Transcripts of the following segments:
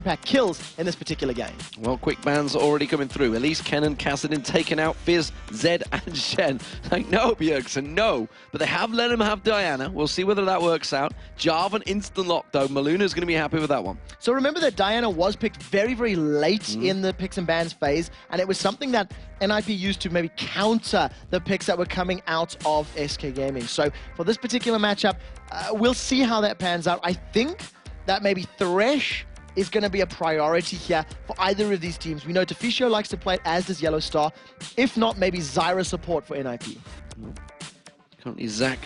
impact kills in this particular game. Well, quick bans already coming through. Elise, Kennen, Kassadin taken out, Fizz, Zed, and Shen. Like, no, Bjergsen, no. But they have let him have Diana. We'll see whether that works out. Jarvan instant lock, though. Malunoo's going to be happy with that one. So remember that Diana was picked very, very late in the picks and bans phase, and it was something that NiP used to maybe counter the picks that were coming out of SK Gaming. So for this particular matchup, we'll see how that pans out. I think that maybe Thresh is going to be a priority here for either of these teams. We know Deficio likes to play it, as does YellOwStaR. If not, maybe Zyra support for NiP. Currently, Zach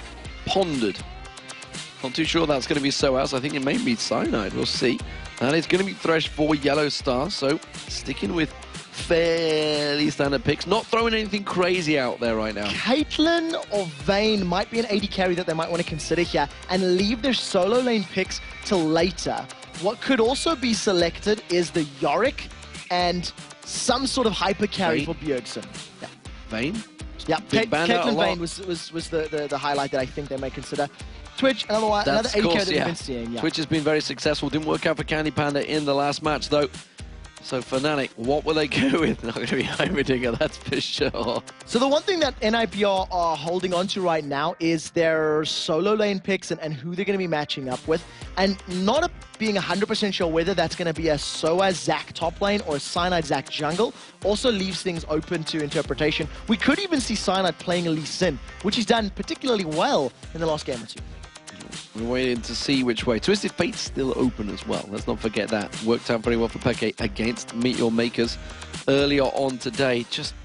pondered. Not too sure that's going to be sOAZ. I think it may be Cyanide. We'll see. And it's going to be Thresh for YellOwStaR. So sticking with fairly standard picks. Not throwing anything crazy out there right now. Caitlyn or Vayne might be an AD carry that they might want to consider here and leave their solo lane picks till later. What could also be selected is the Yorick and some sort of hyper carry for Bjergsen. Yeah. Vayne? Yeah, Caitlyn Vayne was the highlight that I think they may consider. Twitch, another AD carry that we've been seeing. Yeah. Twitch has been very successful. Didn't work out for Candy Panda in the last match, though. So Fnatic, what will they go with? Not going to be Heimerdinger, that's for sure. So the one thing that NiP are holding on to right now is their solo lane picks and who they're going to be matching up with. And not being 100% sure whether that's going to be a sOAZ Zac top lane or a Cyanide Zac jungle also leaves things open to interpretation. We could even see Cyanide playing a Lee Sin, which he's done particularly well in the last game or two. We're waiting to see which way. Twisted Fate's still open as well. Let's not forget that. Worked out very well for Peke against Meet Your Makers earlier on today. Just,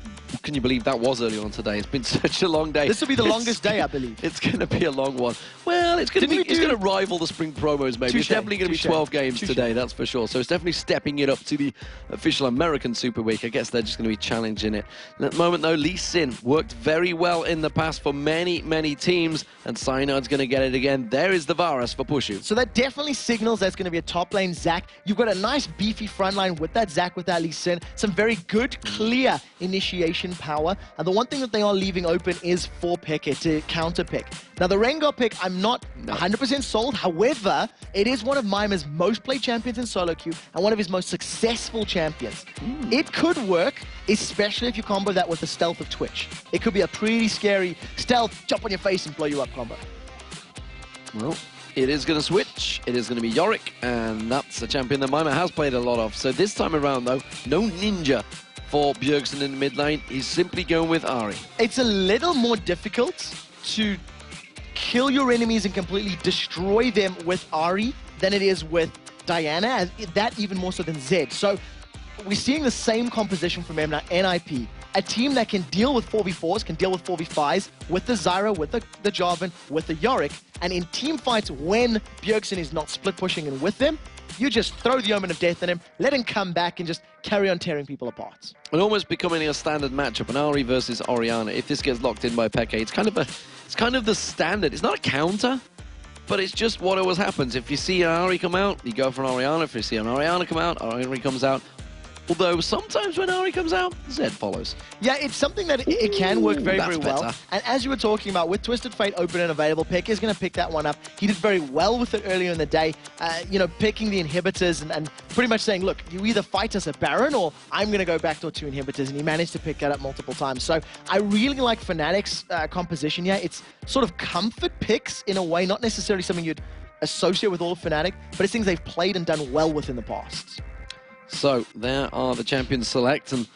can you believe that was earlier on today? It's been such a long day. This will be the longest day, I believe. It's going to be a long one. Well, it's going to rival the spring promos, maybe. It's definitely going to be 12 games today, that's for sure. So it's definitely stepping it up to the official American Super Week. I guess they're just going to be challenging it. At the moment, though, Lee Sin worked very well in the past for many, many teams, and Cyanide's going to get it again. There is the Varus for Puszu. So that definitely signals that's going to be a top lane Zac. You've got a nice beefy front line with that Zac, with that Lee Sin. Some very good, clear initiation power. And the one thing that they are leaving open is for Peke to counter pick. Now, the Rengar pick, I'm not 100% sold. However, it is one of Mimer's most played champions in solo queue and one of his most successful champions. It could work, especially if you combo that with the stealth of Twitch. It could be a pretty scary stealth, jump on your face and blow you up combo. Well, it is going to switch. It is going to be Yorick, and that's a champion that Mimer has played a lot of. So this time around, though, no Ninja for Bjergsen in the mid lane. He's simply going with Ahri. It's a little more difficult to kill your enemies and completely destroy them with Ahri than it is with Diana, that even more so than Zed. So we're seeing the same composition from NiP. A team that can deal with 4v4s, can deal with 4v5s, with the Zyra, with the Jarvan, with the Yorick. And in team fights, when Bjergsen is not split pushing and with them, you just throw the Omen of Death at him, let him come back and just carry on tearing people apart. And almost becoming a standard matchup, an Ahri versus Orianna. If this gets locked in by Peke, it's kind of the standard. It's not a counter, but it's just what always happens. If you see an Ahri come out, you go for an Orianna. If you see an Orianna come out, Ahri comes out. Although sometimes when Ahri comes out, Zed follows. Yeah, it's something that it can work very, very well. And as you were talking about, with Twisted Fate open and available, Peke is going to pick that one up. He did very well with it earlier in the day, you know, picking the inhibitors and pretty much saying, look, you either fight us a Baron or I'm going to go backdoor 2 inhibitors, and he managed to pick that up multiple times. So I really like Fnatic's composition here. It's sort of comfort picks in a way, not necessarily something you'd associate with all of Fnatic, but it's things they've played and done well with in the past. So, there are the champions select, and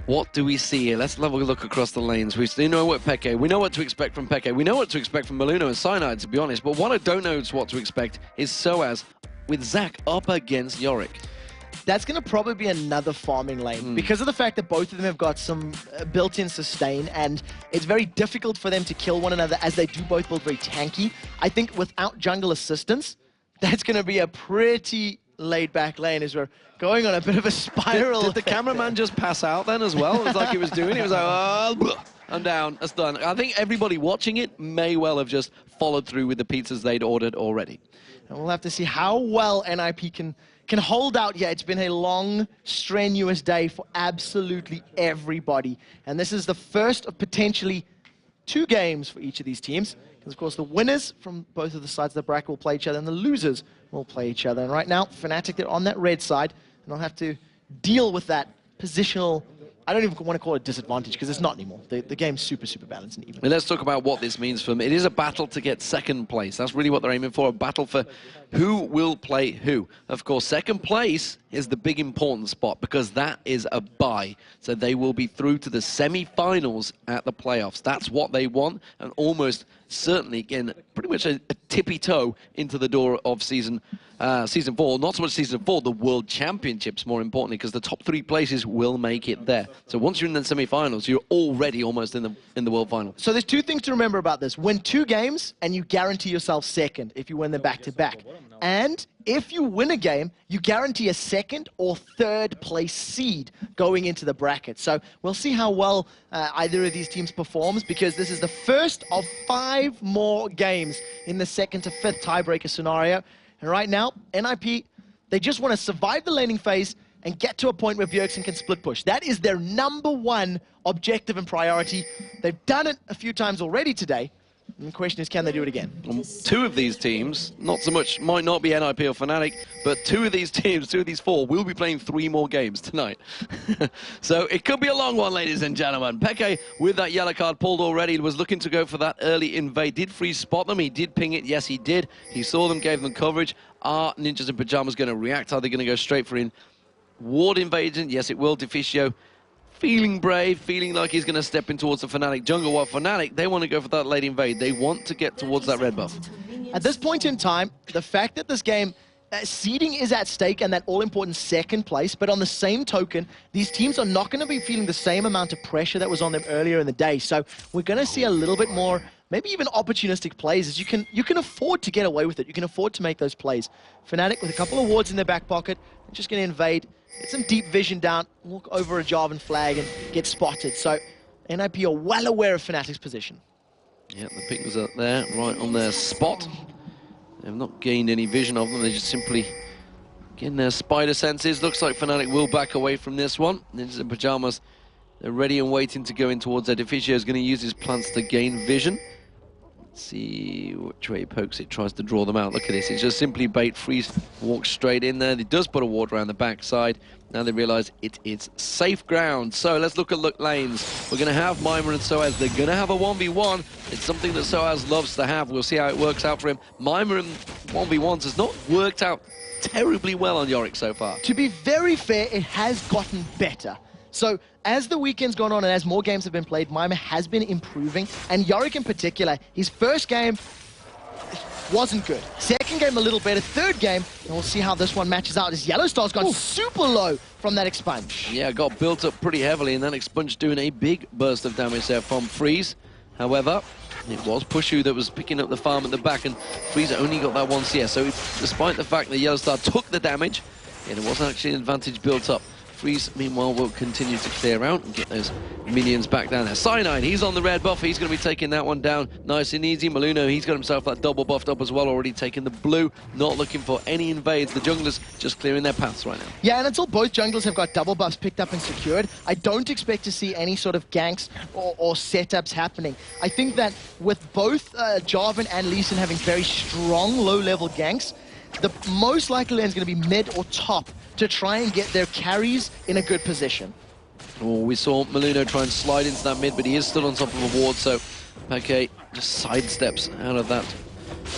what do we see here? Let's have a look across the lanes. We know what Peke, we know what to expect from Peke, we know what to expect from Malunoo and Cyanide, to be honest, but what I don't know is what to expect is sOAZ with Zac up against Yorick. That's going to probably be another farming lane because of the fact that both of them have got some built-in sustain, and it's very difficult for them to kill one another as they do both build very tanky. I think without jungle assistance, that's going to be a pretty laid-back lane as we're going on a bit of a spiral. Did the cameraman just pass out then as well? It was like he was doing. He was like, oh, I'm down, that's done. I think everybody watching it may well have just followed through with the pizzas they'd ordered already. And we'll have to see how well NiP can hold out. Yeah, it's been a long, strenuous day for absolutely everybody. And this is the first of potentially 2 games for each of these teams. Because, of course, the winners from both of the sides of the bracket will play each other, and the losers will play each other. And right now, Fnatic, they're on that red side, and they'll have to deal with that positional, I don't even want to call it disadvantage, because it's not anymore. The game's super, super balanced and even. Well, let's talk about what this means for them. It is a battle to get second place. That's really what they're aiming for, a battle for who will play who. Of course, second place is the big important spot, because that is a bye. So they will be through to the semi-finals at the playoffs. That's what they want, and almost certainly, again, pretty much a tippy toe into the door of Season 4. Not so much Season 4, the World Championships, more importantly, because the top 3 places will make it there. So once you're in the semi-finals, you're already almost in the World Final. So there's 2 things to remember about this. Win 2 games, and you guarantee yourself second if you win them back-to-back. And if you win a game, you guarantee a 2nd or 3rd place seed going into the bracket. So we'll see how well either of these teams performs, because this is the first of 5 more games in the 2nd to 5th tiebreaker scenario. And right now, NiP, they just want to survive the laning phase and get to a point where Bjergsen can split push. That is their #1 objective and priority. They've done it a few times already today. And the question is, can they do it again? 2 of these teams, not so much, might not be NiP or Fnatic, but 2 of these teams, 2 of these 4, will be playing 3 more games tonight. So it could be a long one, ladies and gentlemen. Peke, with that yellow card pulled already, was looking to go for that early invade. Did Freeze spot them? He did ping it. Yes, he did. He saw them, gave them coverage. Are Ninjas in Pyjamas going to react? Are they going to go straight for in ward invasion? Yes, it will. Deficio feeling brave, feeling like he's going to step in towards the Fnatic jungle. While Fnatic, they want to go for that late invade. They want to get towards that red buff. At this point in time, the fact that this game, seeding is at stake and that all-important 2nd place, but on the same token, these teams are not going to be feeling the same amount of pressure that was on them earlier in the day. So we're going to see a little bit more, maybe even opportunistic plays, as you can afford to get away with it. You can afford to make those plays. Fnatic with a couple of wards in their back pocket, just going to invade, get some deep vision down, walk over a Jarvan flag and get spotted. So NiP are well aware of Fnatic's position. Yeah, the pings are there, right on their spot. They've not gained any vision of them. They're just simply getting their spider senses. Looks like Fnatic will back away from this one. Ninjas in Pyjamas, they're ready and waiting to go in towards their. Deficio is going to use his plants to gain vision. Let's see which way he pokes it, tries to draw them out. Look at this, it's just simply bait. Freeze walks straight in there. He does put a ward around the backside. Now they realize it is safe ground. So let's look at lanes. We're going to have Mimer and sOAZ. They're going to have a 1v1. It's something that sOAZ loves to have. We'll see how it works out for him. Mimer and 1v1s has not worked out terribly well on Yorick so far. To be very fair, it has gotten better. So as the weekend's gone on and as more games have been played, Mimer has been improving. And Yorick in particular, his first game wasn't good. Second game a little better. Third game, and we'll see how this one matches out, as YellOwStaR's gone super low from that expunge. Yeah, got built up pretty heavily, and that expunge doing a big burst of damage there from Freeze. However, it was Puszu that was picking up the farm at the back, and Freeze only got that one CS. So despite the fact that YellOwStaR took the damage, yeah, there wasn't actually an advantage built up. Freeze, meanwhile, will continue to clear out and get those minions back down there. Cyanide, he's on the red buff. He's going to be taking that one down nice and easy. Malunoo, he's got himself that double buffed up as well, already taking the blue, not looking for any invades. The junglers just clearing their paths right now. Yeah, and until both junglers have got double buffs picked up and secured, I don't expect to see any sort of ganks or setups happening. I think that with both Jarvan and Lee Sin having very strong low-level ganks, the most likely lane is going to be mid or top to try and get their carries in a good position. Oh, we saw Malunoo try and slide into that mid, but he is still on top of a ward, so Peke just sidesteps out of that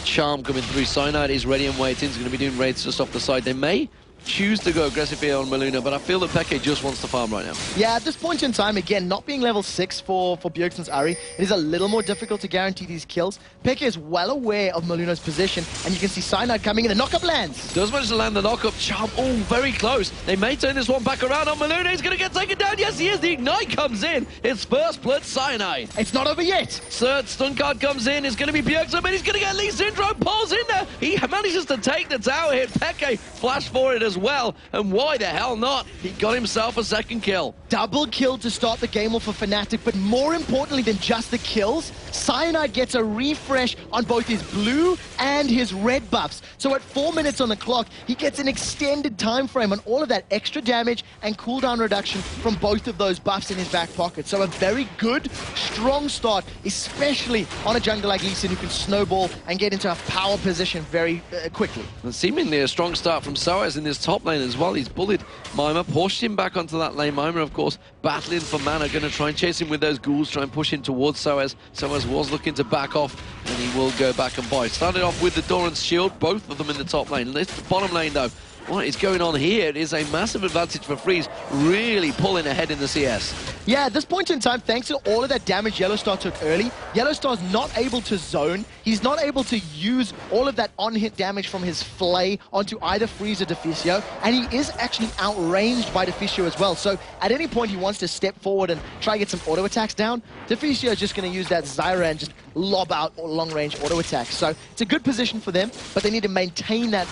charm coming through. Cyanide is ready and waiting. He's going to be doing raids just off the side. They may choose to go aggressive here on Malunoo, but I feel that Peke just wants to farm right now. Yeah, at this point in time, again, not being level 6 for Bjergsen's Ahri, it is a little more difficult to guarantee these kills. Peke is well aware of Malunoo's position, and you can see Cyanide coming in. The knockup lands. Does manage to land the knockup. Charm, oh, very close. They may turn this one back around on Malunoo. He's going to get taken down. Yes, he is. The Ignite comes in. It's first blood Cyanide. It's not over yet. Third stun card comes in. It's going to be Bjergsen, but he's going to get Lee Sin. Pulls in there. He manages to take the tower hit. Peke flash for it as as well. And why the hell not? He got himself a second kill. Double kill to start the game off for Fnatic, but more importantly than just the kills, Cyanide gets a refresh on both his blue and his red buffs. So at 4 minutes on the clock, he gets an extended time frame on all of that extra damage and cooldown reduction from both of those buffs in his back pocket. So a very good, strong start, especially on a jungler like Lee Sin who can snowball and get into a power position very quickly. And seemingly a strong start from sOAZ in this top lane as well. He's bullied mimer, pushed him back onto that lane. mimer, of course, battling for mana, going to try and chase him with those ghouls, try and push him towards sOAZ. sOAZ was looking to back off, and he will go back and buy. Started off with the Doran's shield, both of them in the top lane. This bottom lane, though, what is going on here? It is a massive advantage for Freeze, really pulling ahead in the CS. Yeah, at this point in time, thanks to all of that damage YellOwStaR took early, YellOwStar's not able to zone. He's not able to use all of that on-hit damage from his Flay onto either Freeze or Deficio, and he is actually outranged by Deficio as well. So at any point he wants to step forward and try to get some auto attacks down, Deficio is just going to use that Zyra and just lob out long-range auto attacks. So it's a good position for them, but they need to maintain that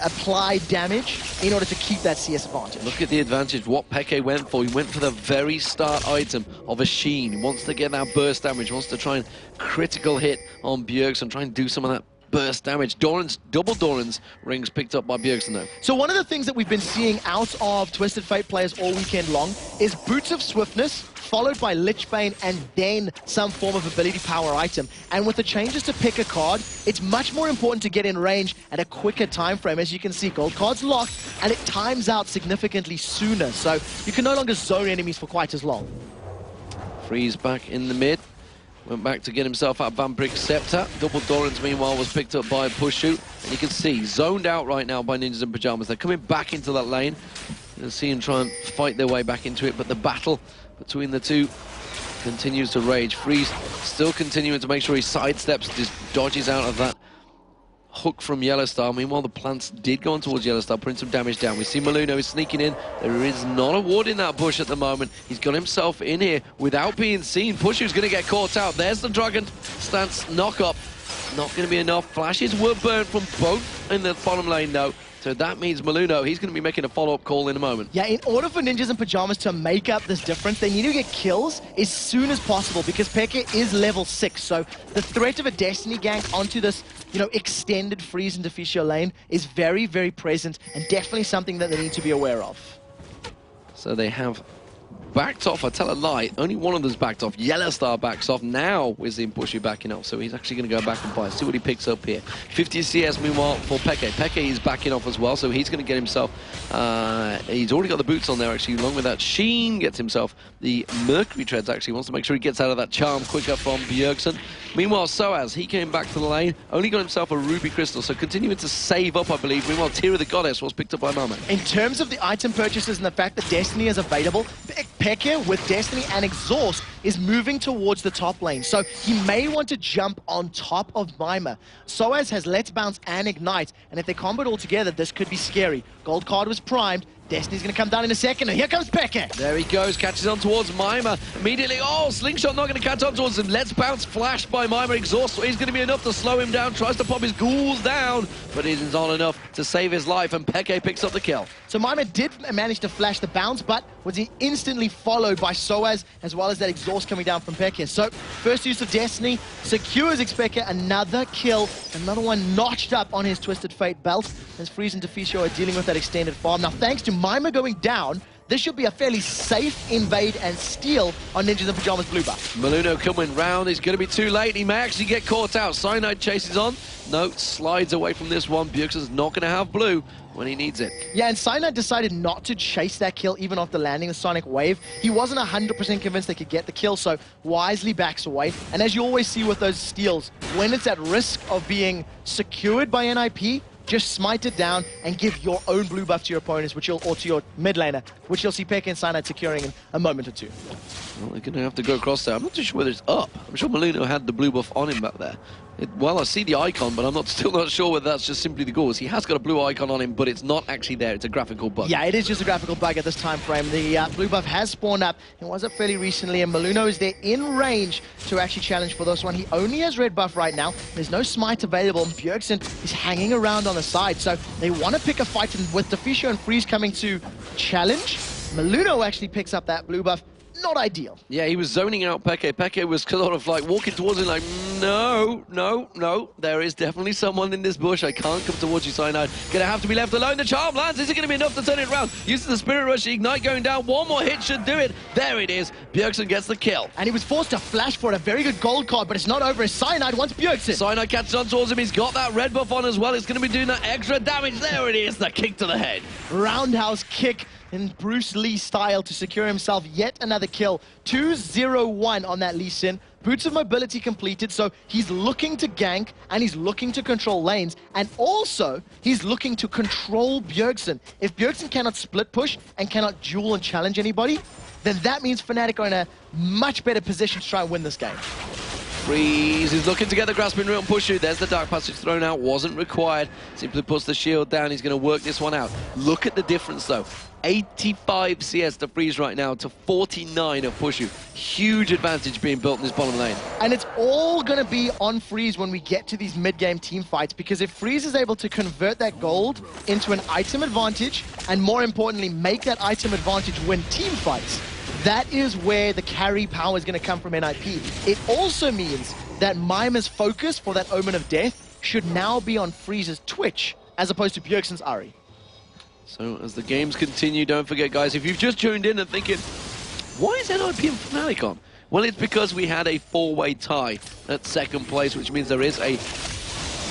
applied damage in order to keep that CS advantage. Look at the advantage, what Peke went for. He went for the very start item of a Sheen. He wants to get that burst damage, wants to try and critical hit on Bjergsen, try and do some of that burst damage. Double Doran's rings picked up by Bjergsen though. So one of the things that we've been seeing out of Twisted Fate players all weekend long is Boots of Swiftness, followed by Lichbane, and then some form of ability power item. And with the changes to pick a card, it's much more important to get in range at a quicker time frame. As you can see, gold card's locked, and it times out significantly sooner. So you can no longer zone enemies for quite as long. Freeze back in the mid. Went back to get himself out of Van Brick's Scepter. Double Doran's, meanwhile, was picked up by Puszu. And you can see, zoned out right now by Ninjas in Pyjamas. They're coming back into that lane. You'll see him try and fight their way back into it, but the battle between the two continues to rage. Freeze still continuing to make sure he sidesteps, just dodges out of that hook from YellOwStaR. Meanwhile, the plants did go on towards YellOwStaR, putting some damage down. We see Malunoo is sneaking in. There is not a ward in that bush at the moment. He's got himself in here without being seen. Pushu's going to get caught out. There's the Dragon stance knock up. Not going to be enough. Flashes were burnt from both in the bottom lane, though. So that means Malunoo, he's going to be making a follow-up call in a moment. Yeah, in order for Ninjas in Pyjamas to make up this difference, they need to get kills as soon as possible because Peke is level 6. So the threat of a Destiny gank onto this, extended Freeze and Deficio lane is very, very present and definitely something that they need to be aware of. So they have backed off. I tell a lie, only one of them's backed off. YellOwStaR backs off. Now we're seeing Pushu backing off, so he's actually going to go back and buy. See what he picks up here. 50 CS meanwhile for Peke. Peke is backing off as well, so he's going to get himself, he's already got the boots on there actually, along with that. Sheen gets himself the Mercury Treads actually, wants to make sure he gets out of that charm quicker from Bjergsen. Meanwhile, sOAZ, he came back to the lane, only got himself a Ruby Crystal, so continuing to save up, I believe. Meanwhile, Tear of the Goddess was picked up by Mama. In terms of the item purchases and the fact that Destiny is available, Peke with Destiny and Exhaust is moving towards the top lane, so he may want to jump on top of mimer. sOAZ has Let's Bounce and Ignite, and if they combo all together, this could be scary. Gold card was primed. Destiny's going to come down in a second, and here comes Peke. There he goes, catches on towards mimer. Immediately, Slingshot not going to catch on towards him. Let's Bounce, flashed by mimer. Exhaust is going to be enough to slow him down. Tries to pop his ghouls down, but it is not enough to save his life, and Peke picks up the kill. So mimer did manage to flash the bounce, but was instantly followed by sOAZ, as well as that exhaust coming down from Peke. So, first use of Destiny, secures xPeke, another kill, another one notched up on his Twisted Fate belt, as Freeze and Deficio are dealing with that extended farm. Now, thanks to mimer going down, this should be a fairly safe invade and steal on Ninjas in Pyjamas blue buff. Malunoo coming round, he's going to be too late. He may actually get caught out. Cyanide chases on. No, slides away from this one. Bjergsen's not going to have blue when he needs it. Yeah, and Cyanide decided not to chase that kill even after landing the Sonic Wave. He wasn't 100% convinced they could get the kill, so wisely backs away. And as you always see with those steals, when it's at risk of being secured by NiP, just smite it down and give your own blue buff to your opponents, or to your mid laner, which you'll see Peke and Cyanide securing in a moment or two. Well, they're going to have to go across there. I'm not too sure whether it's up. I'm sure Malunoo had the blue buff on him back there. Well, I see the icon, but I'm still not sure whether that's just simply the gauze. He has got a blue icon on him, but it's not actually there. It's a graphical bug. Yeah, it is just a graphical bug at this time frame. The blue buff has spawned up. It was up fairly recently, and Malunoo is there in range to actually challenge for this one. He only has red buff right now. There's no smite available, and Bjergsen is hanging around on the the side. So they want to pick a fight, and with Deficio and Freeze coming to challenge, Malunoo actually picks up that blue buff. Not ideal. Yeah, he was zoning out Peke. Peke was sort of like walking towards him like, no, no, no. There is definitely someone in this bush. I can't come towards you, Cyanide. Gonna have to be left alone. The charm lands. Is it gonna be enough to turn it around? Uses the Spirit Rush, Ignite going down. One more hit should do it. There it is. Bjergsen gets the kill. And he was forced to flash for it. A very good gold card, but it's not over as Cyanide wants Bjergsen. Cyanide catches on towards him. He's got that red buff on as well. It's gonna be doing that extra damage. There it is. The kick to the head. Roundhouse kick in Bruce Lee style to secure himself yet another kill. 2-0-1 on that Lee Sin. Boots of mobility completed, so he's looking to gank and he's looking to control lanes, and also he's looking to control Bjergsen. If Bjergsen cannot split push and cannot duel and challenge anybody, then that means Fnatic are in a much better position to try and win this game. Freeze is looking to get the grasping root on Puszu. There's the Dark Passage thrown out, wasn't required. Simply puts the shield down. He's going to work this one out. Look at the difference though. 85 CS to Freeze right now to 49 of Puszu. Huge advantage being built in this bottom lane. And it's all going to be on Freeze when we get to these mid-game team fights, because if Freeze is able to convert that gold into an item advantage, and more importantly, make that item advantage win team fights, that is where the carry power is going to come from NiP. It also means that Mimer's focus for that Omen of Death should now be on Freeze's Twitch, as opposed to Bjergsen's Ahri. So as the games continue, don't forget, guys, if you've just tuned in and thinking, why is NiP and Fnatic on? Well, it's because we had a four-way tie at second place, which means there is a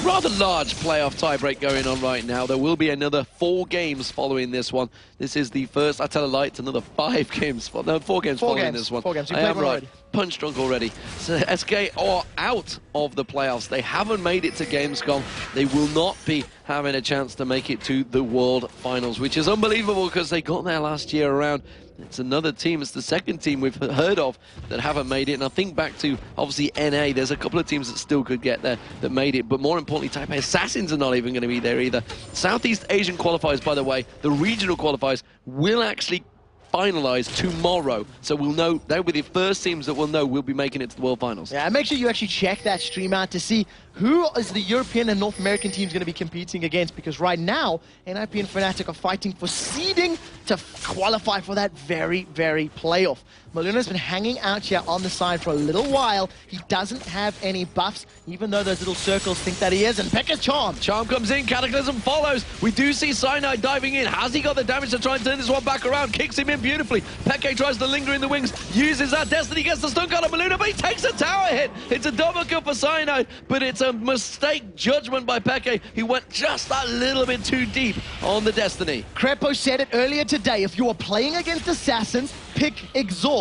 rather large playoff tiebreak going on right now. There will be another 4 games following this one. This is the first, I tell a lie, it's another 5 games, no, 4 games following this one. 4 games, I am right. Punch drunk already. So SK are out of the playoffs. They haven't made it to Gamescom. They will not be having a chance to make it to the World Finals, which is unbelievable because they got there last year around. It's another team, it's the second team we've heard of that haven't made it. And I think back to, obviously, NA, there's a couple of teams that still could get there that made it. But more importantly, Taipei Assassins are not even going to be there either. Southeast Asian qualifiers, by the way, the regional qualifiers will actually finalize tomorrow, so we'll know. They'll be the first teams that we'll know will be making it to the World Finals. Yeah, and make sure you actually check that stream out to see who is the European and North American teams going to be competing against, because right now NiP and Fnatic are fighting for seeding to qualify for that very, very playoff. Malunoo's been hanging out here on the side for a little while. He doesn't have any buffs, even though those little circles think that he is. And Peke's Charm. Charm comes in, Cataclysm follows. We do see Cyanide diving in. Has he got the damage to try and turn this one back around? Kicks him in beautifully. Peke tries to linger in the wings, uses that Destiny, gets the stun card on Malunoo, but he takes a tower hit. It's a double kill for Cyanide, but it's a mistake judgment by Peke. He went just that little bit too deep on the Destiny. Krepo said it earlier today, if you are playing against Assassins, pick Exhaust.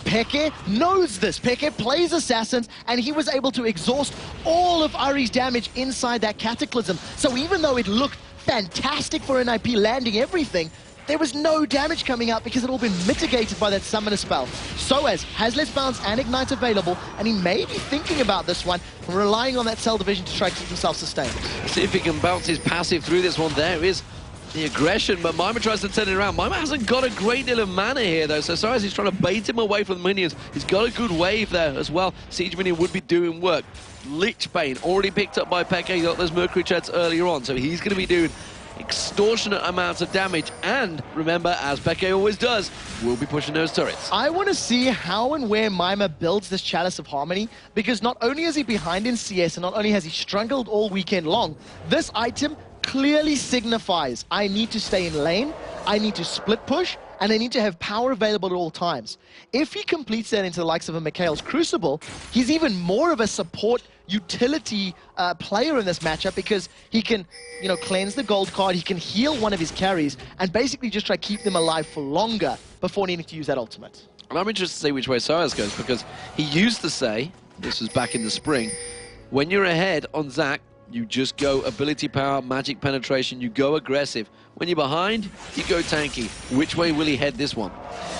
Peke knows this. Peke plays Assassins, and he was able to exhaust all of Ahri's damage inside that Cataclysm. So even though it looked fantastic for NiP landing everything, there was no damage coming out because it had all been mitigated by that Summoner spell. sOAZ has less bounce and Ignite available, and he may be thinking about this one, relying on that cell division to try to keep himself sustained. See if he can bounce his passive through this one. There is the aggression, but mimer tries to turn it around. Mimer hasn't got a great deal of mana here, though, so sOAZ is trying to bait him away from the minions. He's got a good wave there as well. Siege minion would be doing work. Lich Bane already picked up by Peke. He got those Mercury Treads earlier on, so he's going to be doing extortionate amounts of damage, and remember, as Peke always does, we'll be pushing those turrets. I want to see how and where Mimer builds this Chalice of Harmony, because not only is he behind in CS, and not only has he struggled all weekend long, this item clearly signifies I need to stay in lane, I need to split push, and I need to have power available at all times. If he completes that into the likes of a Mikhail's Crucible, he's even more of a support utility player in this matchup, because he can, you know, cleanse the gold card, he can heal one of his carries, and basically just try to keep them alive for longer before needing to use that ultimate. And I'm interested to see which way sOAZ goes, because he used to say, this was back in the spring, when you're ahead on Zac, you just go ability power, magic penetration, you go aggressive. When you're behind, you go tanky. Which way will he head this one?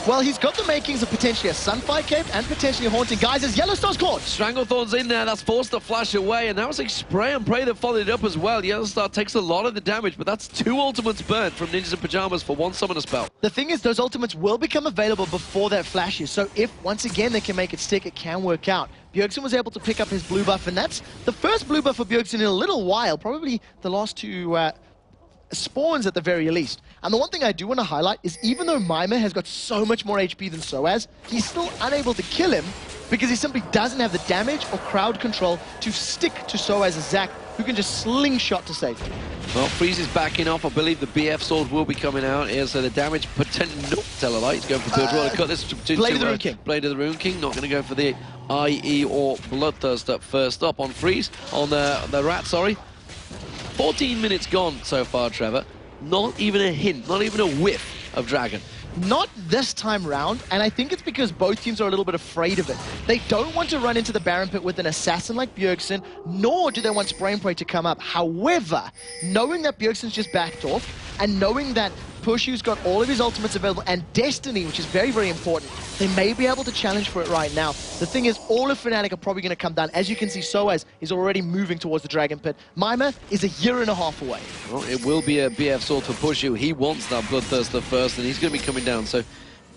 Well, he's got the makings of potentially a Sunfire Cape and potentially a Haunting. Guys, as YellOwStar's caught. Stranglethorn's in there, that's forced the flash away, and that was Spray and Pray that followed it up as well. YellOwStar takes a lot of the damage, but that's 2 ultimates burnt from Ninjas in Pyjamas for 1 summoner spell. The thing is, those ultimates will become available before that flashes, so if, once again, they can make it stick, it can work out. Bjergsen was able to pick up his blue buff, and that's the first blue buff for Bjergsen in a little while, probably the last 2 spawns at the very least. And the one thing I do want to highlight is even though Mimer has got so much more HP than sOAZ, he's still unable to kill him because he simply doesn't have the damage or crowd control to stick to sOAZ's Zac, who can just slingshot to safety. Well, Freeze is backing off. I believe the BF sword will be coming out here, so the damage potential. Nope, tell a lie. He's going for third roll. Cut this to Blade of the Rune King. Blade of the Rune King. Not going to go for the IE or Bloodthirst up first up on Freeze. On the Rat, sorry. 14 minutes gone so far, Trevor. Not even a hint, not even a whiff of Dragon. Not this time round, and I think it's because both teams are a little bit afraid of it. They don't want to run into the Baron Pit with an assassin like Bjergsen, nor do they want Spray and Pray to come up. However, knowing that Bjergsen's just backed off, and knowing that Puszu's got all of his ultimates available, and Destiny, which is very, very important, they may be able to challenge for it right now. The thing is, all of Fnatic are probably going to come down. As you can see, sOAZ is already moving towards the Dragon Pit. Mimer is 1.5 years away. Well, it will be a BF sword for Puszu. He wants that Bloodthirster first, and he's going to be coming down. So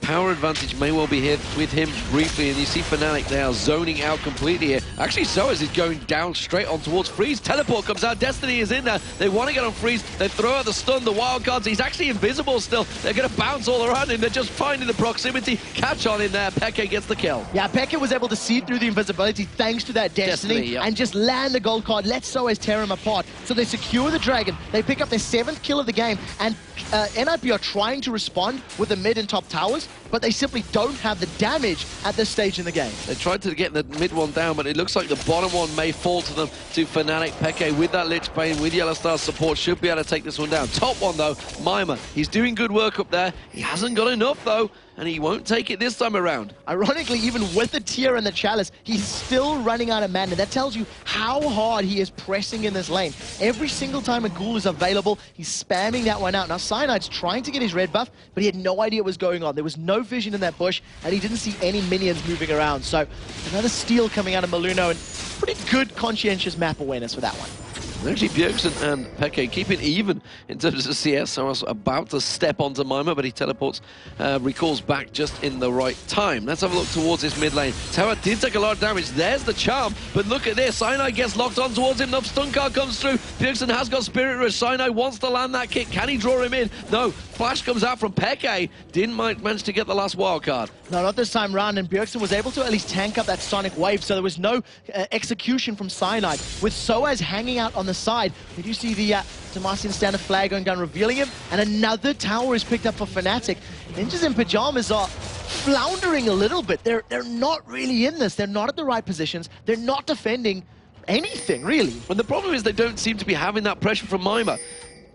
power advantage may well be here with him briefly, and you see Fnatic, they are zoning out completely here. Actually, sOAZ is going down straight on towards Freeze. Teleport comes out, Destiny is in there. They want to get on Freeze, they throw out the stun, the wild cards. He's actually invisible still. They're going to bounce all around him. They're just finding the proximity. Catch on in there, Peke gets the kill. Yeah, Peke was able to see through the invisibility thanks to that Destiny yep. and just land the gold card, let sOAZ tear him apart. So they secure the Dragon, they pick up their 7th kill of the game, and NiP are trying to respond with the mid and top towers, but they simply don't have the damage at this stage in the game. They tried to get the mid one down, but it looks like the bottom one may fall to them, to Fnatic. Peke with that Lich Bane, with YellOwStar's support, should be able to take this one down. Top one though, Mimer. He's doing good work up there. He hasn't got enough though, and he won't take it this time around. Ironically, even with the Tier and the Chalice, he's still running out of mana. That tells you how hard he is pressing in this lane. Every single time a ghoul is available, he's spamming that one out. Now, Cyanide's trying to get his red buff, but he had no idea what was going on. There was no vision in that bush, and he didn't see any minions moving around. So, another steal coming out of Malunoo, and pretty good conscientious map awareness for that one. Actually, Bjergsen and Peke keeping even in terms of CS. So I was about to step onto Mimer, but he teleports, recalls back just in the right time. Let's have a look towards this mid lane. Tower did take a lot of damage. There's the charm, but look at this. Cyanide gets locked on towards him. The stun card comes through. Bjergsen has got Spirit Rush. Cyanide wants to land that kick. Can he draw him in? No. Flash comes out from Peke. Didn't manage to get the last wild card. No, not this time round, and Bjergsen was able to at least tank up that Sonic Wave, so there was no execution from Cyanide. With sOAZ hanging out on the side, we do see the Demacian standard flag going down, revealing him, and another tower is picked up for Fnatic. Ninjas in Pyjamas are floundering a little bit. They're not really in this. They're not at the right positions. They're not defending anything, really. And the problem is they don't seem to be having that pressure from Mimer.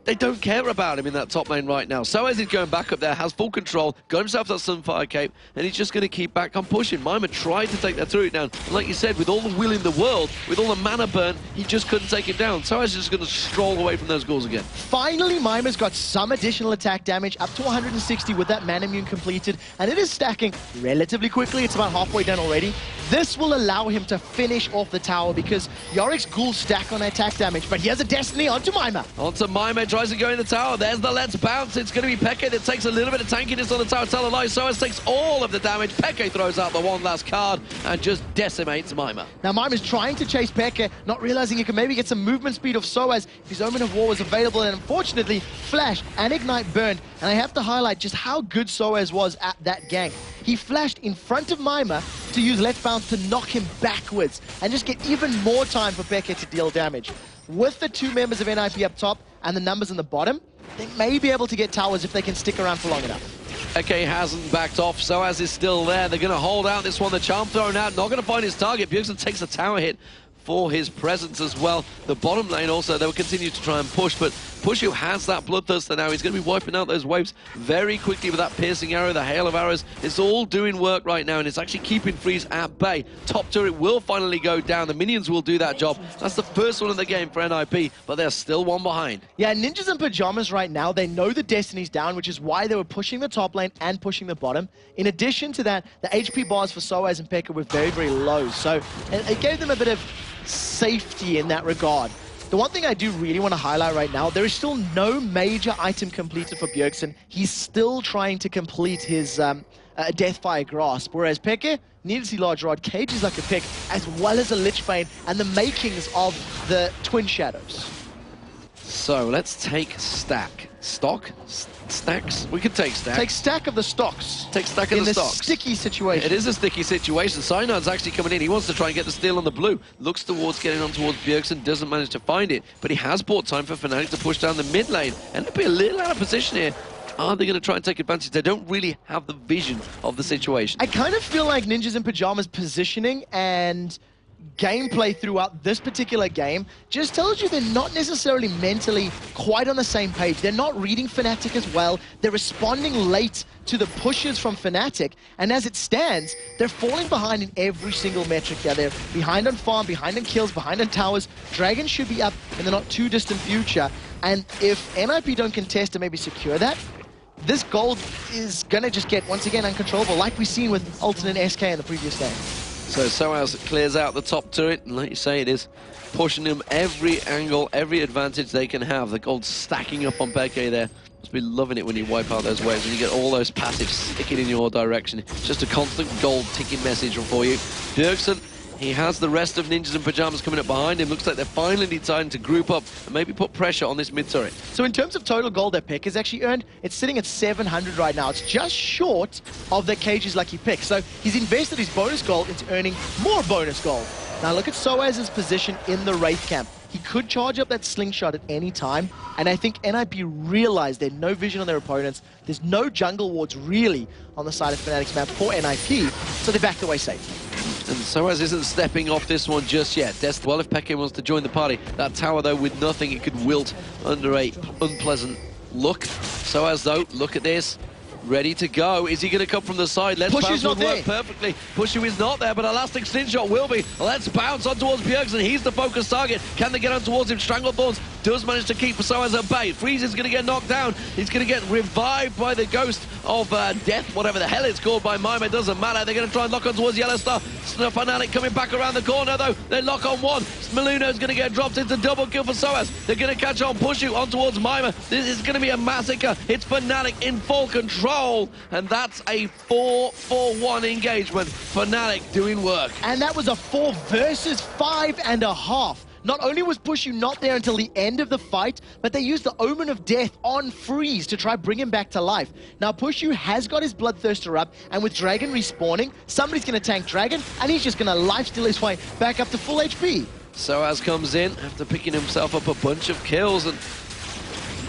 They don't care about him in that top lane right now. sOAZ is going back up there, has full control, got himself that Sunfire Cape, and he's just going to keep back on pushing. Mimer tried to take that turret down, and like you said, with all the will in the world, with all the mana burn, he just couldn't take it down. sOAZ is just going to stroll away from those ghouls again. Finally, Mimer's got some additional attack damage, up to 160 with that mana immune completed, and it is stacking relatively quickly. It's about halfway done already. This will allow him to finish off the tower because Yorick's ghouls stack on attack damage, but he has a Destiny onto Mimer. Onto Mimer, tries to go in the tower. There's the Let's Bounce. It's going to be Peke that takes a little bit of tankiness on the tower. Tell a lie. sOAZ takes all of the damage. Peke throws out the one last card and just decimates Mimer. Now Mimer's trying to chase Peke, not realizing he can maybe get some movement speed of sOAZ if his Omen of War was available, and unfortunately, Flash and Ignite burned. And I have to highlight just how good sOAZ was at that gank. He flashed in front of Mimer to use Let's Bounce to knock him backwards and just get even more time for Peke to deal damage. With the 2 members of NiP up top and the numbers on the bottom, they may be able to get towers if they can stick around for long enough. Peke hasn't backed off, sOAZ is still there. They're going to hold out this one. The charm thrown out, not going to find his target. Bjergsen takes a tower hit. for his presence as well. The bottom lane also, they will continue to try and push, but Puszu has that bloodthirster now. He's going to be wiping out those waves very quickly with that piercing arrow, the hail of arrows. It's all doing work right now, and it's actually keeping Freeze at bay. Top turret will finally go down. The minions will do that job. That's the first one of the game for NiP, but they're still one behind. Yeah, Ninjas and Pyjamas right now, they know the Destiny's down, which is why they were pushing the top lane and pushing the bottom. In addition to that, the HP bars for sOAZ and xPeke were very, very low, so it gave them a bit of safety in that regard. The one thing I do really want to highlight right now, there is still no major item completed for Bjergsen. He's still trying to complete his Deathfire Grasp, whereas xPeke needed to see Large Rod, cages like a pick, as well as a Lich Bane, and the makings of the Twin Shadows. So let's take stock? Stacks? We could take stack. Take stack of the stocks. Take stack of the stocks. In a sticky situation. It is a sticky situation. Cyanide's actually coming in. He wants to try and get the steal on the blue. Looks towards getting on towards Bjergsen. Doesn't manage to find it. But he has bought time for Fnatic to push down the mid lane. And it'll be a little out of position here. Are they going to try and take advantage? They don't really have the vision of the situation. I kind of feel like Ninjas and Pyjamas positioning and gameplay throughout this particular game just tells you they're not necessarily mentally quite on the same page. They're not reading Fnatic as well. They're responding late to the pushes from Fnatic, and as it stands, they're falling behind in every single metric here. They're behind on farm, behind on kills, behind on towers. Dragon should be up in the not too distant future, and if NiP don't contest and maybe secure that, this gold is gonna just get once again uncontrollable, like we've seen with Ultimate and SK in the previous game. So sOAZ clears out the top turret, and like you say, it is pushing them every angle, every advantage they can have. The gold stacking up on xPeke there. Must be loving it when you wipe out those waves and you get all those passives sticking in your direction. It's just a constant gold ticking message for you. Bjergsen, he has the rest of Ninjas and Pyjamas coming up behind him. Looks like they're finally deciding to group up and maybe put pressure on this mid turret. So in terms of total gold that xPeke has actually earned, it's sitting at 700 right now. It's just short of the cages like he picked. So he's invested his bonus gold into earning more bonus gold. Now look at sOAZ's position in the Wraith camp. He could charge up that slingshot at any time, and I think NiP realized they had no vision on their opponents. There's no jungle wards really on the side of Fnatic's map for NiP, so they backed away safe. And sOAZ isn't stepping off this one just yet. Well, if xPeke wants to join the party, that tower though with nothing, it could wilt under a unpleasant look. sOAZ though, look at this. Ready to go. Is he going to come from the side? Let's bounce would work perfectly. Puszu is not there, but Elastic Slingshot will be. Let's bounce on towards Bjergsen. He's the focus target. Can they get on towards him? Stranglethorns does manage to keep sOAZ at bay. Freeze is going to get knocked down. He's going to get revived by the ghost of death, whatever the hell it's called by mimer. It doesn't matter. They're going to try and lock on towards YellOwStaR. Fnatic coming back around the corner though. They lock on one. Malunoo is going to get dropped into double kill for sOAZ. They're going to catch on Puszu on towards mimer. This is going to be a massacre. It's Fnatic in full control, and that's a 4-4-1 engagement. Fnatic doing work. And that was a 4 versus 5.5. Not only was Puszu not there until the end of the fight, but they used the Omen of Death on Freeze to try bring him back to life. Now Puszu has got his Bloodthirster up, and with Dragon respawning, somebody's going to tank Dragon, and he's just going to lifesteal his way back up to full HP. sOAZ comes in after picking himself up a bunch of kills, and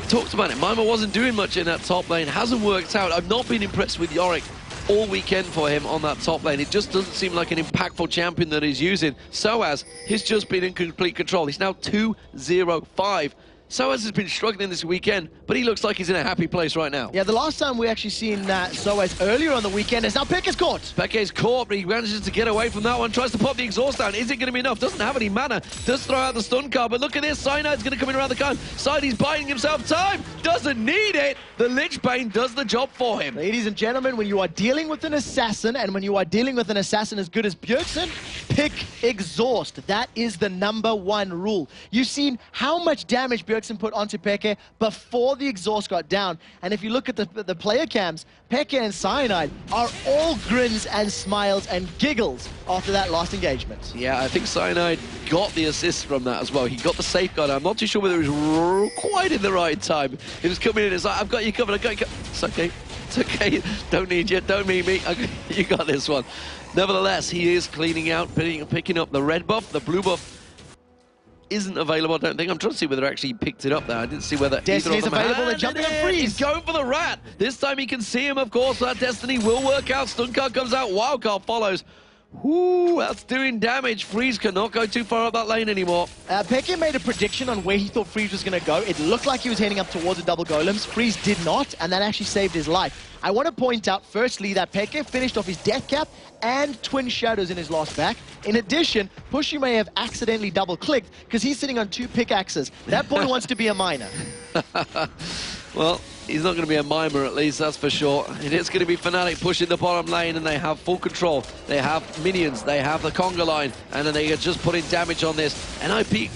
talked about it. mimer wasn't doing much in that top lane. Hasn't worked out. I've not been impressed with Yorick all weekend for him on that top lane. It just doesn't seem like an impactful champion that he's using. sOAZ, he's just been in complete control. He's now 2-0-5. sOAZ has been struggling this weekend, but he looks like he's in a happy place right now. Yeah, the last time we actually seen sOAZ earlier on the weekend is now xPeke's caught. xPeke's caught, but he manages to get away from that one. Tries to pop the exhaust down. Is it going to be enough? Doesn't have any mana. Does throw out the stun card, but look at this. Cyanide's going to come in around the corner. Side, he's buying himself time. Doesn't need it. The Lich Bane does the job for him. Ladies and gentlemen, when you are dealing with an assassin, and when you are dealing with an assassin as good as Bjergsen, pick exhaust. That is the #1 rule. You've seen how much damage Bjergsen put onto xPeke before the exhaust got down. And if you look at the player cams, xPeke and Cyanide are all grins and smiles and giggles after that last engagement. Yeah, I think Cyanide got the assist from that as well. He got the safeguard. I'm not too sure whether it was quite in the right time. He was coming in, it's like, I've got you covered, I've got you covered. It's okay, it's okay. Don't need you, don't need me. Okay, you got this one. Nevertheless, he is cleaning out, picking up the red buff. The blue buff isn't available, I don't think. I'm trying to see whether actually he picked it up there. I didn't see whether Destiny's available. They're jumping on Freeze. He's going for the rat. This time he can see him, of course. That Destiny will work out. Stun card comes out. Wild card follows. Ooh, that's doing damage. Freeze cannot go too far up that lane anymore. Peke made a prediction on where he thought Freeze was going to go. It looked like he was heading up towards the double golems. Freeze did not, and that actually saved his life. I want to point out, firstly, that Peke finished off his death cap and twin shadows in his last back. In addition, Puszu may have accidentally double-clicked because he's sitting on 2 pickaxes. That boy wants to be a miner. Well, he's not going to be a mimer, at least, that's for sure. It is going to be Fnatic pushing the bottom lane, and they have full control. They have minions, they have the conga line, and then they are just putting damage on this. NiP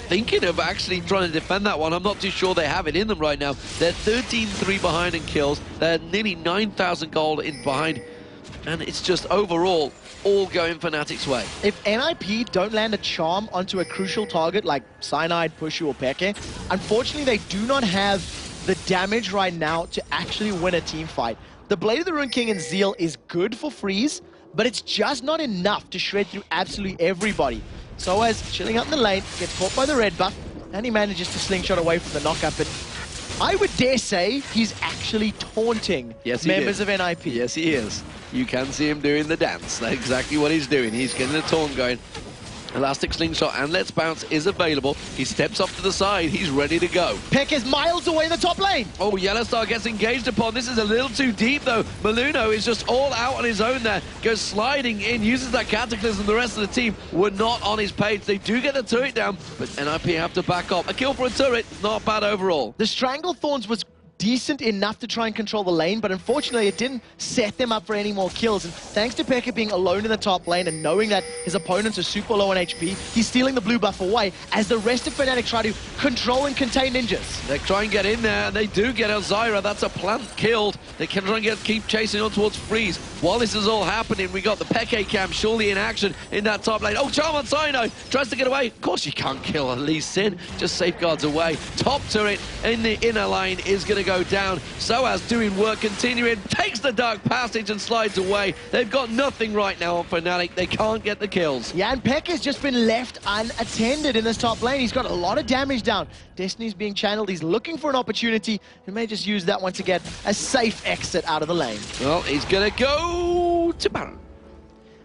thinking of actually trying to defend that one. I'm not too sure they have it in them right now. They're 13-3 behind in kills. They're nearly 9,000 gold in behind. And it's just overall all going Fnatic's way. If NiP don't land a charm onto a crucial target like Cyanide, Puszu, or Peke, unfortunately they do not have the damage right now to actually win a team fight. The Blade of the Ruined King and Zeal is good for Freeze, but it's just not enough to shred through absolutely everybody. sOAZ chilling out in the lane, gets caught by the red buff, and he manages to slingshot away from the knockup. But I would dare say he's actually taunting members of NiP. Yes, he is. You can see him doing the dance. That's exactly what he's doing. He's getting the taunt going. Elastic Slingshot and Let's Bounce is available. He steps off to the side. He's ready to go. Peke is miles away in the top lane. Oh, YellOwStaR gets engaged upon. This is a little too deep, though. Malunoo is just all out on his own there. Goes sliding in, uses that Cataclysm. The rest of the team were not on his page. They do get the turret down, but NiP have to back up. A kill for a turret, not bad overall. The Stranglethorns was decent enough to try and control the lane, but unfortunately it didn't set them up for any more kills. And thanks to Peke being alone in the top lane and knowing that his opponents are super low on HP, he's stealing the blue buff away as the rest of Fnatic try to control and contain ninjas. They try and get in there, and they do get Elzyra. That's a plant killed. They can try and keep chasing on towards Freeze. While this is all happening, we got the Peke camp surely in action in that top lane. Oh, Charm on Cyanide tries to get away. Of course you can't kill Lee Sin, just safeguards away. Top turret in the inner line is going to go down. sOAZ doing work, continuing, takes the Dark Passage and slides away. They've got nothing right now on Fnatic. They can't get the kills. Yeah, and Peck has just been left unattended in this top lane. He's got a lot of damage down. Destiny's being channeled. He's looking for an opportunity. He may just use that one to get a safe exit out of the lane. Well, he's going to go to Baron.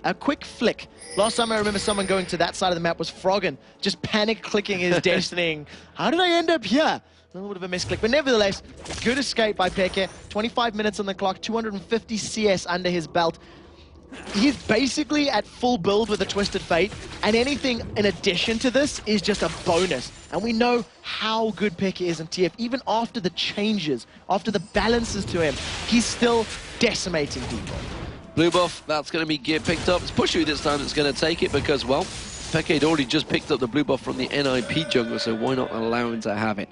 A quick flick. Last time I remember someone going to that side of the map was Froggen, just panic-clicking his Destiny. How did I end up here? A little bit of a misclick, but nevertheless, good escape by Peke. 25 minutes on the clock, 250 CS under his belt. He's basically at full build with a Twisted Fate, and anything in addition to this is just a bonus. And we know how good Peke is in TF. Even after the changes, after the balances to him, he's still decimating people. Blue buff, that's going to be picked up. It's Puszu this time that's going to take it because, well, Peke had already just picked up the blue buff from the NiP jungle, so why not allow him to have it?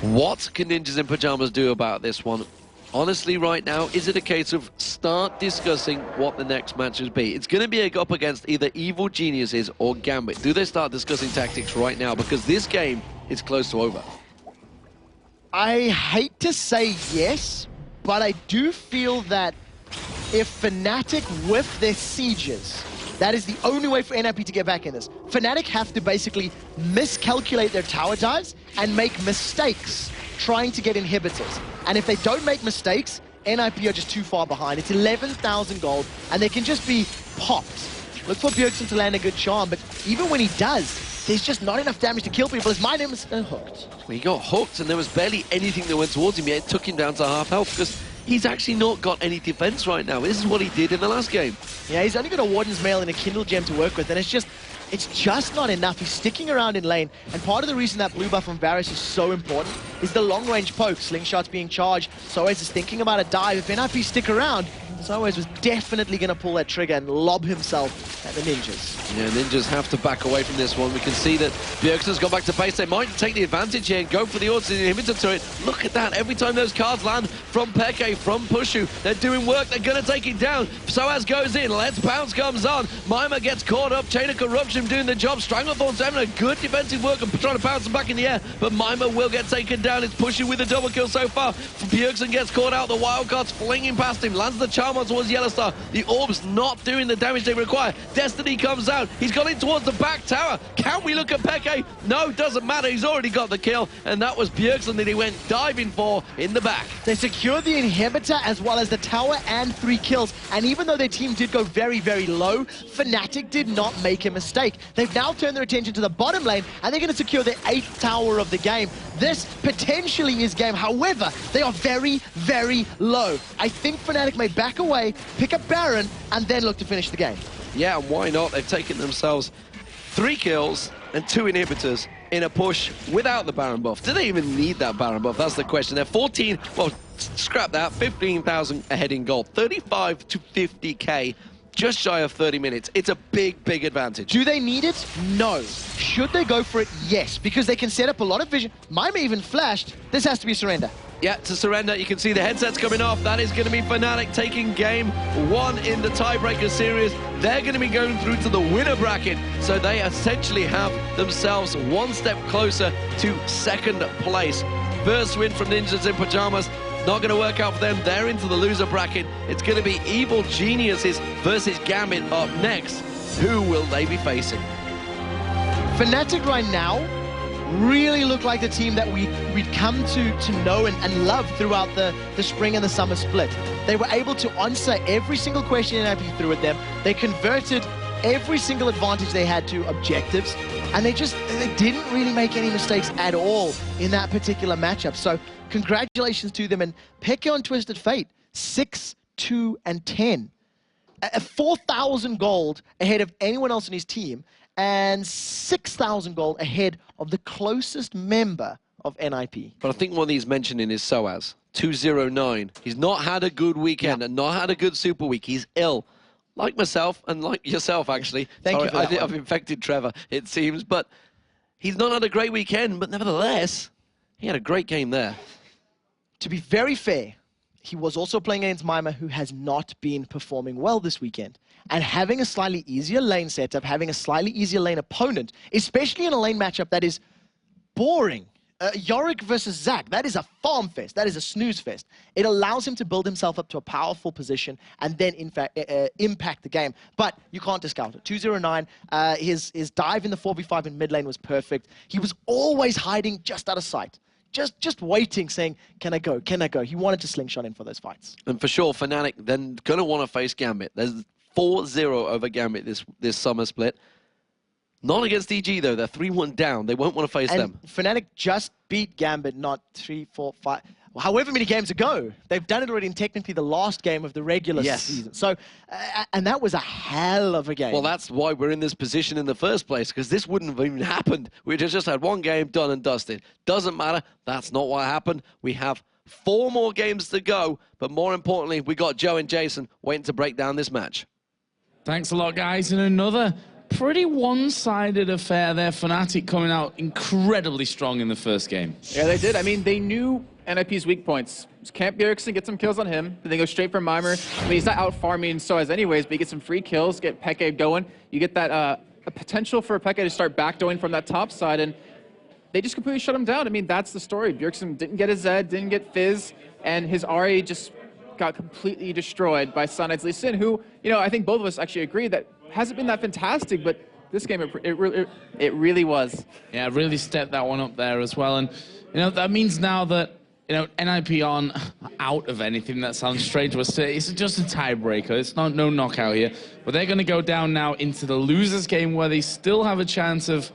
What can Ninjas in Pyjamas do about this one? Honestly, right now, is it a case of start discussing what the next match would be? It's going to be up against either Evil Geniuses or Gambit. Do they start discussing tactics right now? Because this game is close to over. I hate to say yes, but I do feel that if Fnatic whiff their sieges, that is the only way for NiP to get back in this. Fnatic have to basically miscalculate their tower dives and make mistakes trying to get inhibitors. And if they don't make mistakes, NiP are just too far behind. It's 11,000 gold, and they can just be popped. Look for Bjergsen to land a good charm, but even when he does, there's just not enough damage to kill people. His mimer is hooked. Well, he got hooked, and there was barely anything that went towards him yet. It took him down to half health, because he's actually not got any defense right now. This is what he did in the last game. Yeah, he's only got a Warden's Mail and a Kindle Gem to work with, and it's just not enough. He's sticking around in lane, and part of the reason that blue buff from Varus is so important is the long-range poke. Slingshot's being charged. sOAZ is thinking about a dive. If NiP stick around, sOAZ was definitely going to pull that trigger and lob himself at the Ninjas. Yeah, Ninjas have to back away from this one. We can see that Bjergsen's gone back to base. They might take the advantage here and go for the inhibitor turret. Look at that. Every time those cards land from Peke, from Puszu, they're doing work. They're going to take it down. sOAZ goes in. Let's Bounce comes on. Mimer gets caught up. Chain of Corruption doing the job. Stranglethorn's having a good defensive work and trying to bounce him back in the air, but Mimer will get taken down. It's Puszu with a double kill so far. Bjergsen gets caught out. The Wildcard's flinging past him. Lands the charm Pyjamas towards YellOwStaR. The orbs not doing the damage they require. Destiny comes out. He's gone in towards the back tower. Can we look at Peke? No, doesn't matter. He's already got the kill. And that was Bjergsen that he went diving for in the back. They secured the inhibitor as well as the tower and 3 kills. And even though their team did go very, very low, Fnatic did not make a mistake. They've now turned their attention to the bottom lane, and they're going to secure the 8th tower of the game. This potentially is game. However, they are very, very low. I think Fnatic may back away, pick up Baron, and then look to finish the game. Yeah, and why not? They've taken themselves 3 kills and 2 inhibitors in a push without the Baron buff. Do they even need that Baron buff? That's the question. They're 14, well, scrap that, 15,000 ahead in gold. 35 to 50k, just shy of 30 minutes. It's a big, big advantage. Do they need it? No. Should they go for it? Yes, because they can set up a lot of vision. Mimer even flashed. This has to be surrender. Yeah, to surrender. You can see the headsets coming off. That is going to be Fnatic taking game 1 in the tiebreaker series. They're going to be going through to the winner bracket, so they essentially have themselves 1 step closer to 2nd place. First win from Ninjas in Pyjamas. Not going to work out for them. They're into the loser bracket. It's going to be Evil Geniuses versus Gambit up next. Who will they be facing? Fnatic right now really look like the team that we'd come to know and love throughout the spring and the summer split. They were able to answer every single question NiP threw at them. They converted every single advantage they had to objectives, and they didn't really make any mistakes at all in that particular matchup. So congratulations to them. And Peke on Twisted Fate, 6, 2, and 10. 4,000 gold ahead of anyone else in his team, and 6,000 gold ahead of the closest member of NiP. But I think one he's mentioning is sOAZ, 209. He's not had a good weekend and not had a good super week. He's ill. Like myself and like yourself, actually. Thank you for that. I've infected Trevor, it seems. But he's not had a great weekend, but nevertheless, he had a great game there. To be very fair, he was also playing against Mimer, who has not been performing well this weekend. And having a slightly easier lane setup, having a slightly easier lane opponent, especially in a lane matchup that is boring. Yorick versus Zach, that is a farm fest. That is a snooze fest. It allows him to build himself up to a powerful position and then, in fact, impact the game. But you can't discount it. 209, his dive in the 4v5 in mid lane was perfect. He was always hiding just out of sight. Just waiting, saying, can I go, can I go? He wanted to slingshot in for those fights. And for sure, Fnatic then going to want to face Gambit. There's 4-0 over Gambit this summer split. Not against EG, though. They're 3-1 down. They won't want to face them. Fnatic just beat Gambit not 3, 4, 5... however many games ago. They've done it already in technically the last game of the regular season. So, and that was a hell of a game. Well, that's why we're in this position in the first place, because this wouldn't have even happened. We'd have just had 1 game done and dusted. Doesn't matter. That's not what happened. We have 4 more games to go, but more importantly, we got Joe and Jason waiting to break down this match. Thanks a lot, guys. And another pretty one-sided affair there. Fnatic coming out incredibly strong in the first game. Yeah, they did. I mean, they knew NiP's weak points. Just camp Bjergsen, get some kills on him. Then they go straight for Mimer. I mean, he's not out farming sOAZ anyways, but you get some free kills, get Peke going. You get that a potential for Peke to start backdoing from that top side, and they just completely shut him down. I mean, that's the story. Bjergsen didn't get his Zed, didn't get Fizz, and his Ahri just got completely destroyed by Cyanide's Lee Sin, who, you know, I think both of us actually agree that hasn't been that fantastic, but this game, it really was. Yeah, really stepped that one up there as well. And, you know, that means now that, you know, NiP aren't out of anything. That sounds strange, but it's just a tiebreaker. It's no knockout here. But they're going to go down now into the losers game, where they still have a chance of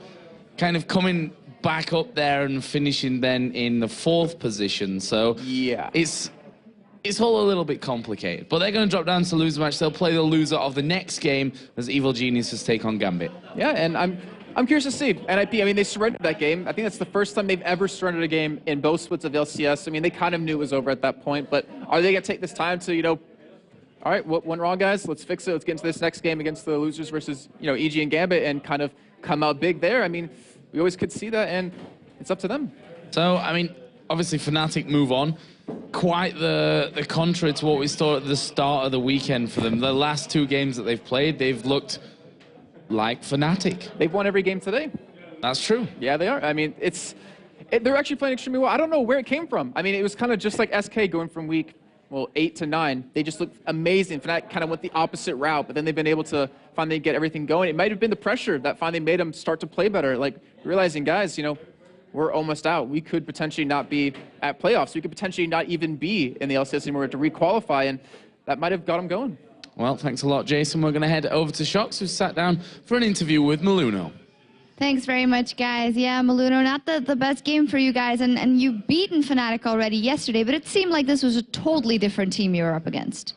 kind of coming back up there and finishing then in the 4th position. So yeah, it's all a little bit complicated, but they're going to drop down to the loser match. They'll play the loser of the next game as Evil Geniuses take on Gambit. Yeah, and I'm curious to see. NiP, I mean, they surrendered that game. I think that's the first time they've ever surrendered a game in both splits of LCS. I mean, they kind of knew it was over at that point, but are they going to take this time to, you know, all right, what went wrong, guys? Let's fix it. Let's get into this next game against the losers versus, you know, EG and Gambit and kind of come out big there. I mean, we always could see that, and it's up to them. So, I mean, obviously Fnatic move on. Quite the contrary to what we saw at the start of the weekend for them. The last 2 games that they've played, they've looked like Fnatic. They've won every game today. That's true. Yeah, they are. I mean, they're actually playing extremely well. I don't know where it came from. I mean, it was kind of just like SK going from week well, 8 to 9, they just looked amazing. Fnatic kind of went the opposite route, but then they've been able to finally get everything going. It might have been the pressure that finally made them start to play better. Like, realizing, guys, you know, we're almost out. We could potentially not be at playoffs. We could potentially not even be in the LCS anymore to requalify, and that might have got them going. Well, thanks a lot, Jason. We're going to head over to Shox, who sat down for an interview with Malunoo. Thanks very much, guys. Yeah, Malunoo, not the best game for you guys, and you've beaten Fnatic already yesterday, but it seemed like this was a totally different team you were up against.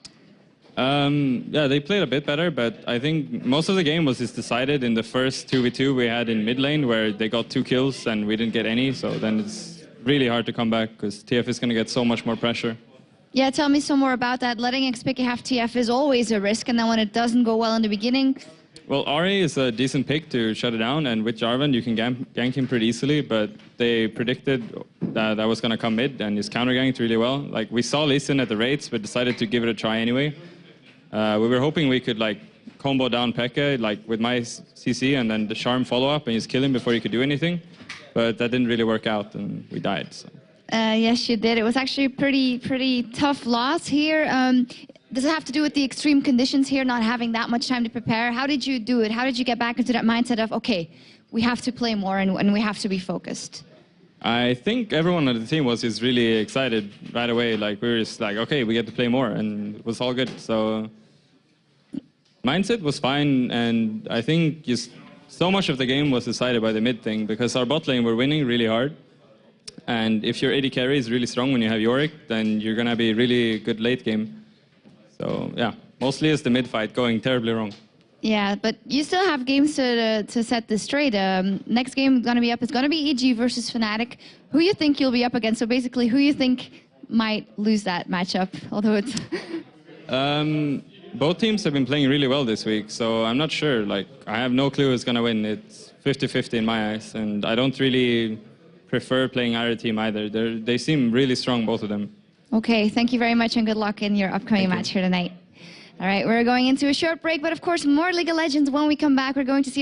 Yeah, they played a bit better, but I think most of the game was just decided in the first 2v2 we had in mid lane, where they got 2 kills and we didn't get any, so then it's really hard to come back, because TF is going to get so much more pressure. Yeah, tell me some more about that. Letting xPeke have TF is always a risk, and then when it doesn't go well in the beginning... Well, Ari is a decent pick to shut it down, and with Jarvan you can gank him pretty easily, but they predicted that I was going to come mid, and he's counter-ganked really well. Like, we saw Lee Sin at the rates, but decided to give it a try anyway. We were hoping we could, like, combo down Peke, like, with my CC, and then the Charm follow-up, and just kill him before he could do anything. But that didn't really work out, and we died, so... Yes, you did. It was actually a pretty tough loss here. Does it have to do with the extreme conditions here, not having that much time to prepare? How did you do it? How did you get back into that mindset of, okay, we have to play more and we have to be focused? I think everyone on the team was just really excited right away. Like, we were just like, okay, we get to play more, and it was all good. So mindset was fine, and I think just so much of the game was decided by the mid thing, because our bot lane were winning really hard. And if your AD carry is really strong when you have Yorick, then you're going to be really good late game. So, yeah, mostly it's the mid fight going terribly wrong. Yeah, but you still have games to set this straight. Next game going to be up is going to be EG versus Fnatic. Who you think you'll be up against? So basically, who you think might lose that matchup? Although it's... Both teams have been playing really well this week, so I'm not sure. Like, I have no clue who's going to win. It's 50-50 in my eyes, and I don't really prefer playing either team either. They seem really strong, both of them. Okay, thank you very much and good luck in your upcoming match here tonight. All right, we're going into a short break, but of course more League of Legends. When we come back, we're going to see